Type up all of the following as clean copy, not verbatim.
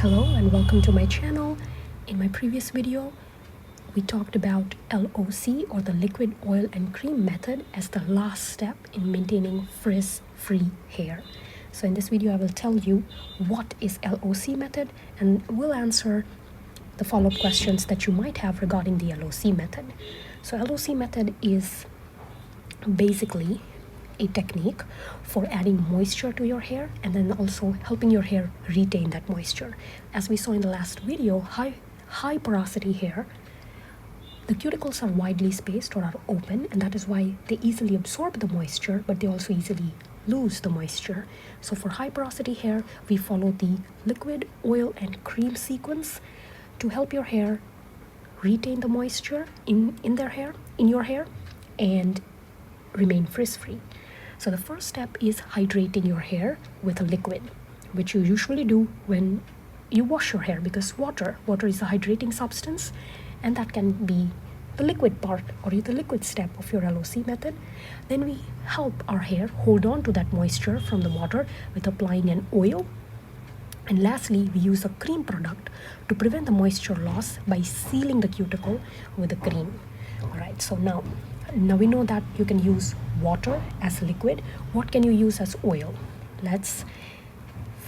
Hello and welcome to my channel. In my previous video, we talked about LOC or the liquid oil and cream method as the last step in maintaining frizz-free hair. So in this video, I will tell you what is LOC method and we'll answer the follow-up questions that you might have regarding the LOC method. So LOC method is basically a technique for adding moisture to your hair and then also helping your hair retain that moisture. As we saw in the last video, high porosity hair, the cuticles are widely spaced or are open, and that is why they easily absorb the moisture, but they also easily lose the moisture. So for high porosity hair, we follow the liquid, oil, and cream sequence to help your hair retain the moisture in your hair and remain frizz-free. So the first step is hydrating your hair with a liquid, which you usually do when you wash your hair, because water is a hydrating substance, and that can be the liquid part or the liquid step of your LOC method. Then we help our hair hold on to that moisture from the water with applying an oil. And lastly, we use a cream product to prevent the moisture loss by sealing the cuticle with a cream. All right, so now we know that you can use water as liquid. What can you use as oil? Let's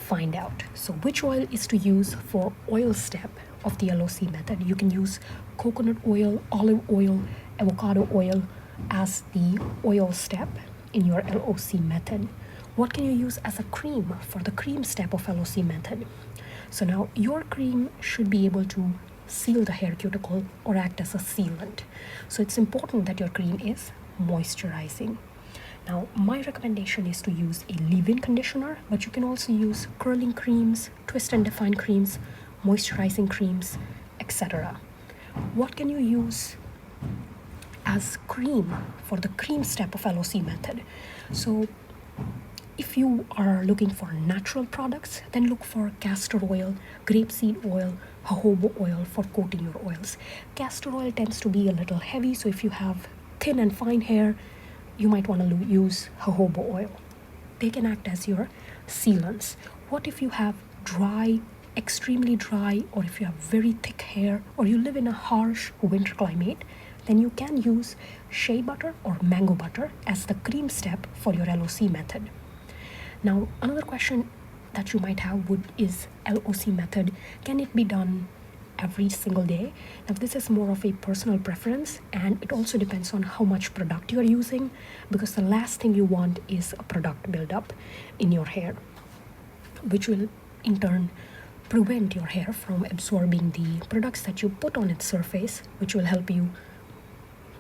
find out. So which oil is to use for oil step of the LOC method? You can use coconut oil, olive oil, avocado oil as the oil step in your LOC method. What can you use as a cream for the cream step of LOC method? So now your cream should be able to seal the hair cuticle or act as a sealant. So it's important that your cream is moisturizing. Now my recommendation is to use a leave-in conditioner, but you can also use curling creams, twist and define creams, moisturizing creams, etc. What can you use as cream for the cream step of LOC method? So if you are looking for natural products, then look for castor oil, grapeseed oil, jojoba oil for coating your oils. Castor oil tends to be a little heavy, so if you have thin and fine hair, you might want to use jojoba oil. They can act as your sealants. What if you have dry, extremely dry, or if you have very thick hair, or you live in a harsh winter climate? Then you can use shea butter or mango butter as the cream step for your LOC method. Now, another question that you might have is LOC method, can it be done every single day? Now, this is more of a personal preference, and it also depends on how much product you are using, because the last thing you want is a product buildup in your hair, which will in turn prevent your hair from absorbing the products that you put on its surface, which will help you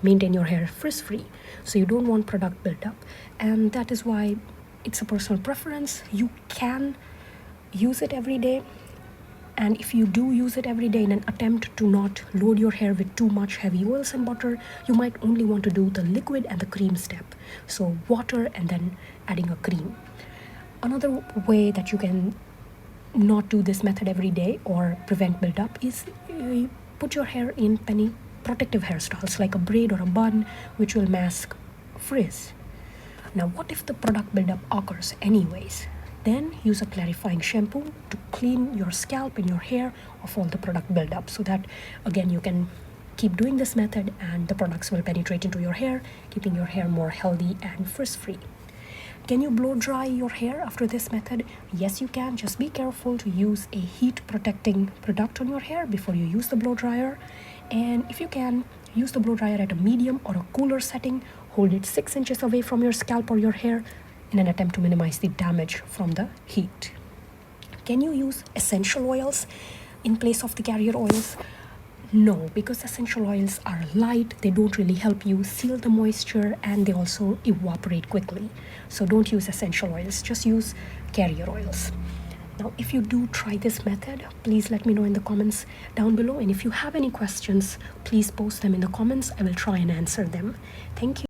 maintain your hair frizz-free. So you don't want product buildup, and that is why it's a personal preference. You can use it every day, and if you do use it every day in an attempt to not load your hair with too much heavy oils and butter, you might only want to do the liquid and the cream step. So water and then adding a cream. Another way that you can not do this method every day or prevent buildup is you put your hair in penny protective hairstyles like a braid or a bun, which will mask frizz. Now, what if the product buildup occurs anyways? Then use a clarifying shampoo to clean your scalp and your hair of all the product buildup, so that again you can keep doing this method and the products will penetrate into your hair, keeping your hair more healthy and frizz-free. Can you blow dry your hair after this method? Yes, you can. Just be careful to use a heat protecting product on your hair before you use the blow dryer. And if you can, use the blow dryer at a medium or a cooler setting. Hold it 6 inches away from your scalp or your hair in an attempt to minimize the damage from the heat. Can you use essential oils in place of the carrier oils? No, because essential oils are light, they don't really help you seal the moisture, and they also evaporate quickly. So don't use essential oils, just use carrier oils. Now, if you do try this method, please let me know in the comments down below. And if you have any questions, please post them in the comments. I will try and answer them. Thank you.